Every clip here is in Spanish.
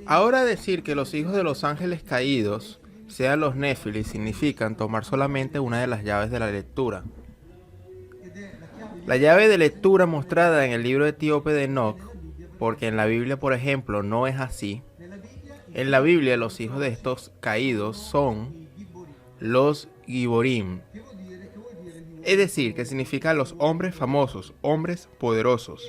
Ahora decir que los hijos de los ángeles caídos sean los Néfilis significan tomar solamente una de las llaves de la lectura. La llave de lectura mostrada en el libro etíope de Enoch, porque en la Biblia, por ejemplo, no es así. En la Biblia los hijos de estos caídos son los Giborim, es decir, que significan los hombres famosos, hombres poderosos.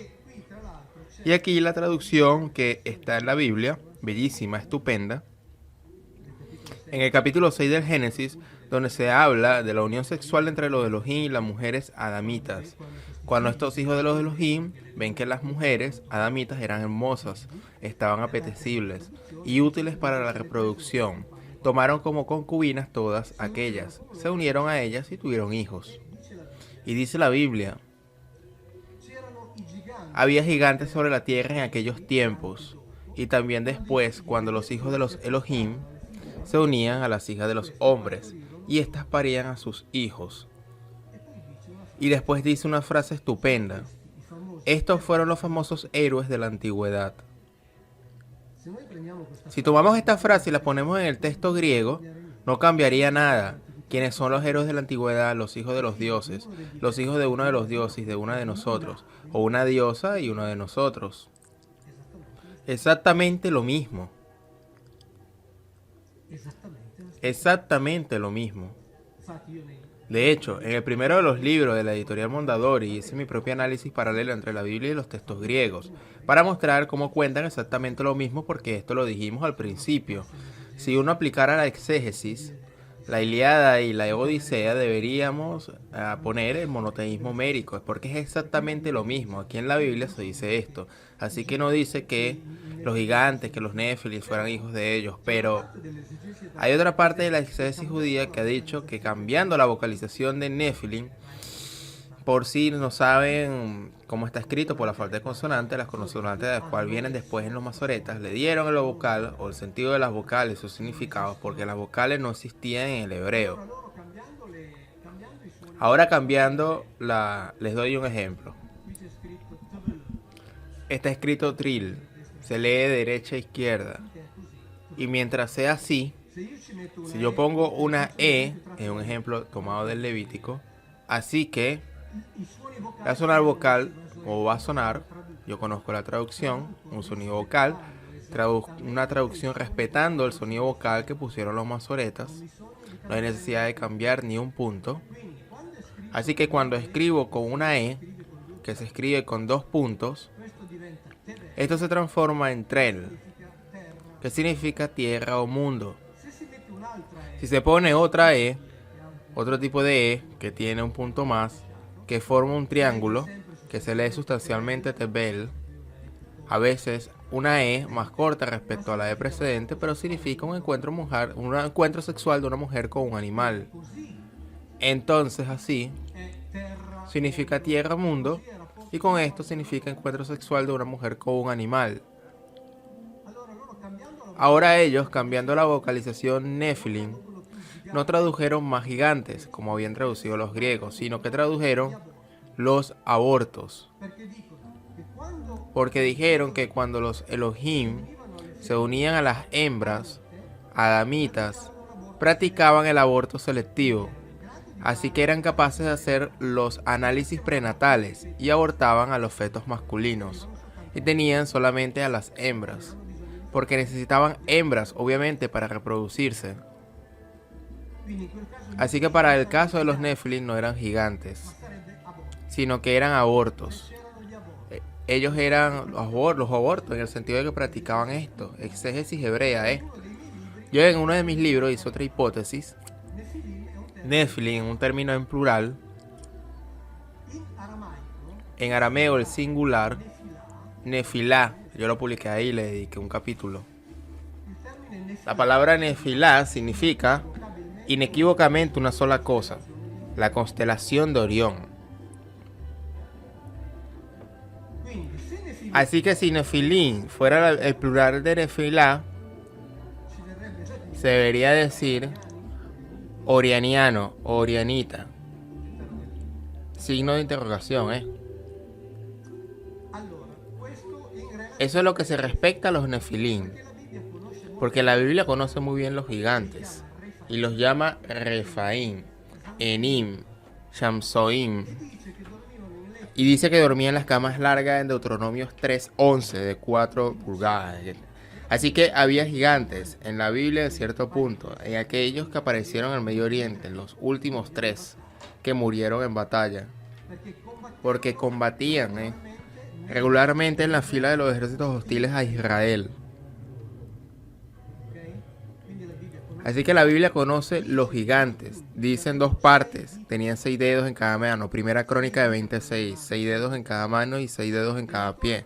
Y aquí la traducción que está en la Biblia, bellísima, estupenda, en el capítulo 6 del Génesis, donde se habla de la unión sexual entre los Elohim y las mujeres adamitas. Cuando estos hijos de los Elohim ven que las mujeres adamitas eran hermosas, estaban apetecibles y útiles para la reproducción, tomaron como concubinas todas aquellas, se unieron a ellas y tuvieron hijos. Y dice la Biblia, había gigantes sobre la tierra en aquellos tiempos, y también después, cuando los hijos de los Elohim se unían a las hijas de los hombres, y éstas parían a sus hijos. Y después dice una frase estupenda, estos fueron los famosos héroes de la antigüedad. Si tomamos esta frase y la ponemos en el texto griego, no cambiaría nada. ¿Quiénes son los héroes de la antigüedad? Los hijos de los dioses, los hijos de uno de los dioses, de una de nosotros, o una diosa y uno de nosotros. Exactamente lo mismo. Exactamente lo mismo. De hecho, en el primero de los libros de la editorial Mondadori hice mi propio análisis paralelo entre la Biblia y los textos griegos, para mostrar cómo cuentan exactamente lo mismo, porque esto lo dijimos al principio. Si uno aplicara la exégesis, la Ilíada y la Odisea, deberíamos poner el monoteísmo homérico, porque es exactamente lo mismo. Aquí en la Biblia se dice esto, así que no dice que los gigantes, que los Néfilis fueran hijos de ellos, pero hay otra parte de la exégesis judía que ha dicho que cambiando la vocalización de Nefilim, por si no saben cómo está escrito por la falta de consonantes, las consonantes de las cuales vienen después en los masoretas, le dieron el vocal o el sentido de las vocales, sus significados, porque las vocales no existían en el hebreo. Ahora cambiando, les doy un ejemplo. Está escrito trill, se lee de derecha a izquierda, y mientras sea así, si yo pongo una E, es un ejemplo tomado del Levítico, así que va a sonar vocal o va a sonar, yo conozco la traducción, un sonido vocal, una traducción respetando el sonido vocal que pusieron los masoretas, no hay necesidad de cambiar ni un punto. Así que cuando escribo con una E, que se escribe con 2 puntos, esto se transforma en trel, que significa tierra o mundo. Si se pone otra E, otro tipo de E, que tiene un punto más, que forma un triángulo, que se lee sustancialmente tebel, a veces una E más corta respecto a la E precedente, pero significa un encuentro sexual de una mujer con un animal. Entonces así, significa tierra, mundo, y con esto significa encuentro sexual de una mujer con un animal. Ahora ellos, cambiando la vocalización Nephilim, no tradujeron más gigantes, como habían traducido los griegos, sino que tradujeron los abortos. Porque dijeron que cuando los Elohim se unían a las hembras, adamitas, practicaban el aborto selectivo. Así que eran capaces de hacer los análisis prenatales y abortaban a los fetos masculinos. Y tenían solamente a las hembras, porque necesitaban hembras, obviamente, para reproducirse. Así que para el caso de los Nephilim no eran gigantes, sino que eran abortos. Ellos eran los abortos, en el sentido de que practicaban esto. Exégesis hebrea, Yo en uno de mis libros hice otra hipótesis. Nephilim, un término en plural. En arameo el singular, Nefilá. Yo lo publiqué ahí, le dediqué un capítulo. La palabra Nefilá significa inequívocamente una sola cosa: la constelación de Orión. Así que si Nefilim fuera el plural de Nefilá, se debería decir orianiano o orianita. Signo de interrogación, Eso es lo que se respecta a los Nefilim, porque la Biblia conoce muy bien los gigantes y los llama Refaim, Enim, Shamsoim, y dice que dormían en las camas largas en Deuteronomios 3:11 de 4 pulgadas. Así que había gigantes en la Biblia en cierto punto, en aquellos que aparecieron en el Medio Oriente, los últimos 3 que murieron en batalla, porque combatían regularmente en la fila de los ejércitos hostiles a Israel. Así que la Biblia conoce los gigantes. Dice en 2 partes. Tenían 6 dedos en cada mano. Primera Crónica de 26. 6 dedos en cada mano y 6 dedos en cada pie.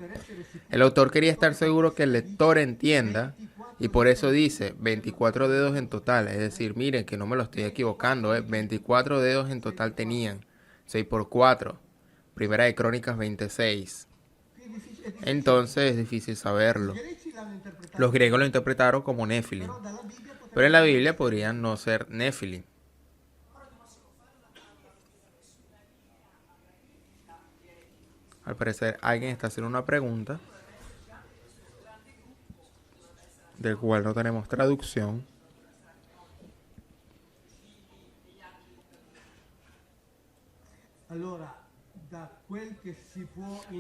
El autor quería estar seguro que el lector entienda. Y por eso dice 24 dedos en total. Es decir, miren que no me lo estoy equivocando. 24 dedos en total tenían. 6 por 4. Primera de Crónicas 26. Entonces es difícil saberlo. Los griegos lo interpretaron como Nefilim. Pero en la Biblia podrían no ser Nefilim. Al parecer alguien está haciendo una pregunta, del cual no tenemos traducción.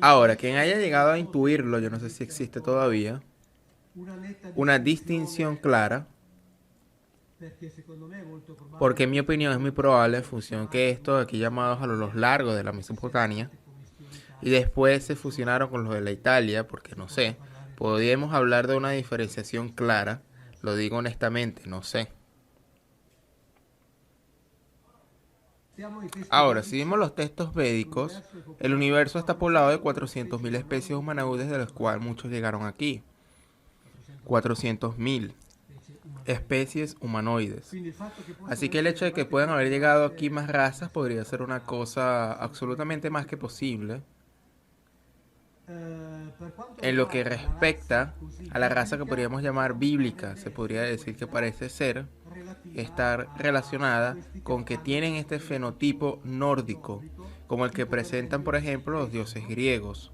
Ahora, quien haya llegado a intuirlo, yo no sé si existe todavía, una distinción clara, porque en mi opinión es muy probable en función que estos aquí llamados a los largos de la Mesopotamia y después se fusionaron con los de la Italia, porque no sé, podríamos hablar de una diferenciación clara, lo digo honestamente, no sé. Ahora, si vemos los textos védicos, el universo está poblado de 400.000 especies humanoides, de las cuales muchos llegaron aquí. 400.000 especies humanoides. Así que el hecho de que puedan haber llegado aquí más razas podría ser una cosa absolutamente más que posible. En lo que respecta a la raza que podríamos llamar bíblica, se podría decir que parece ser estar relacionada con que tienen este fenotipo nórdico, como el que presentan, por ejemplo, los dioses griegos.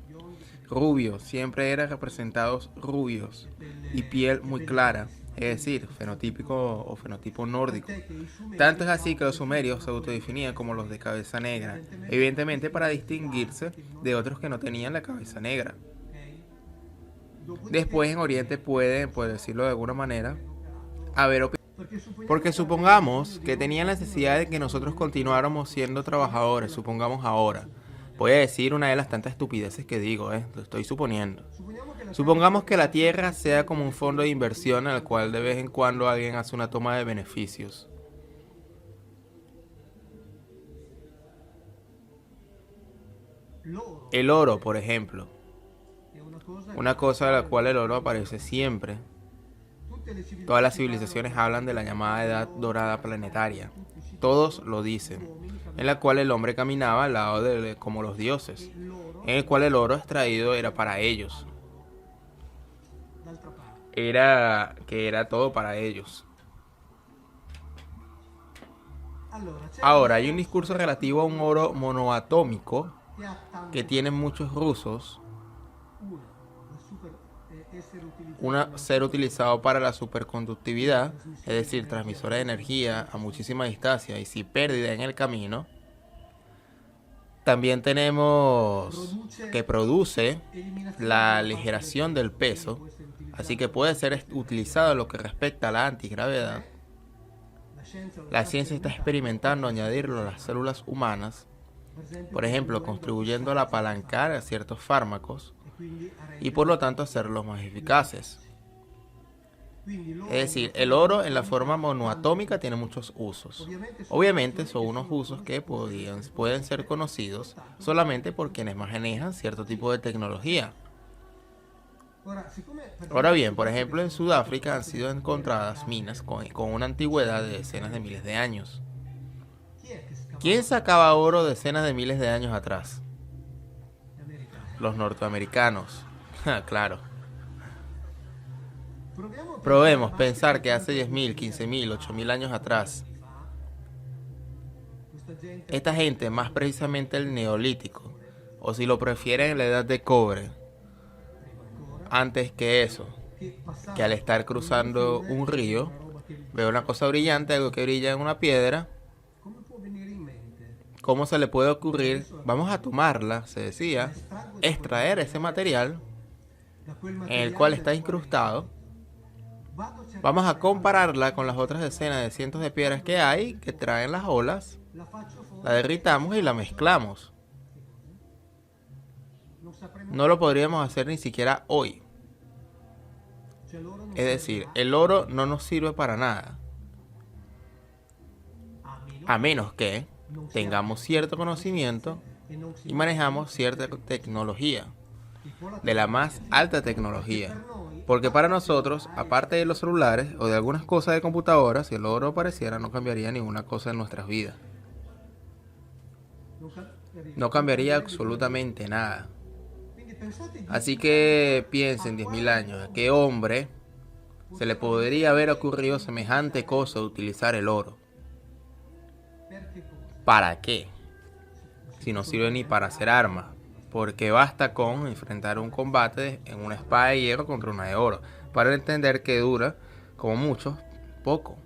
Rubios, siempre eran representados rubios y piel muy clara, es decir, fenotípico o fenotipo nórdico. Tanto es así que los sumerios se autodefinían como los de cabeza negra, evidentemente para distinguirse de otros que no tenían la cabeza negra. Después en Oriente pueden, por decirlo de alguna manera, haber porque supongamos que tenían la necesidad de que nosotros continuáramos siendo trabajadores, supongamos ahora. Voy a decir una de las tantas estupideces que digo, lo estoy suponiendo. Supongamos que la Tierra sea como un fondo de inversión en el cual de vez en cuando alguien hace una toma de beneficios. El oro, por ejemplo. Una cosa de la cual el oro aparece siempre. Todas las civilizaciones hablan de la llamada Edad Dorada Planetaria. Todos lo dicen. En la cual el hombre caminaba al lado de como los dioses. En el cual el oro extraído era para ellos. Era todo para ellos. Ahora, hay un discurso relativo a un oro monoatómico que tienen muchos rusos. Ser utilizado para la superconductividad, es decir, transmisora de energía a muchísima distancia y sin pérdida en el camino. También tenemos que produce la aligeración del peso, así que puede ser utilizado en lo que respecta a la antigravedad. La ciencia está experimentando añadirlo a las células humanas, por ejemplo, contribuyendo a apalancar a ciertos fármacos y por lo tanto hacerlos más eficaces. Es decir, el oro en la forma monoatómica tiene muchos usos. Obviamente son unos usos que pueden ser conocidos solamente por quienes manejan cierto tipo de tecnología. Ahora bien, por ejemplo, en Sudáfrica han sido encontradas minas con una antigüedad de decenas de miles de años. ¿Quién sacaba oro decenas de miles de años atrás? Los norteamericanos. Claro. Probemos pensar que hace 10.000, 15.000, 8.000 años atrás, esta gente, más precisamente el neolítico, o si lo prefieren la edad de cobre, antes que eso, que al estar cruzando un río, veo una cosa brillante, algo que brilla en una piedra. ¿Cómo se le puede ocurrir? Vamos a tomarla, se decía, extraer ese material en el cual está incrustado. Vamos a compararla con las otras decenas de cientos de piedras que hay, que traen las olas, la derritamos y la mezclamos. No lo podríamos hacer ni siquiera hoy. Es decir, el oro no nos sirve para nada, a menos que tengamos cierto conocimiento y manejamos cierta tecnología, de la más alta tecnología. Porque para nosotros, aparte de los celulares o de algunas cosas de computadoras, si el oro apareciera no cambiaría ninguna cosa en nuestras vidas. No cambiaría absolutamente nada. Así que piensen, 10.000 años, ¿a qué hombre se le podría haber ocurrido semejante cosa de utilizar el oro? ¿Para qué? Si no sirve ni para hacer armas. Porque basta con enfrentar un combate en una espada de hierro contra una de oro, para entender que dura, como mucho, poco.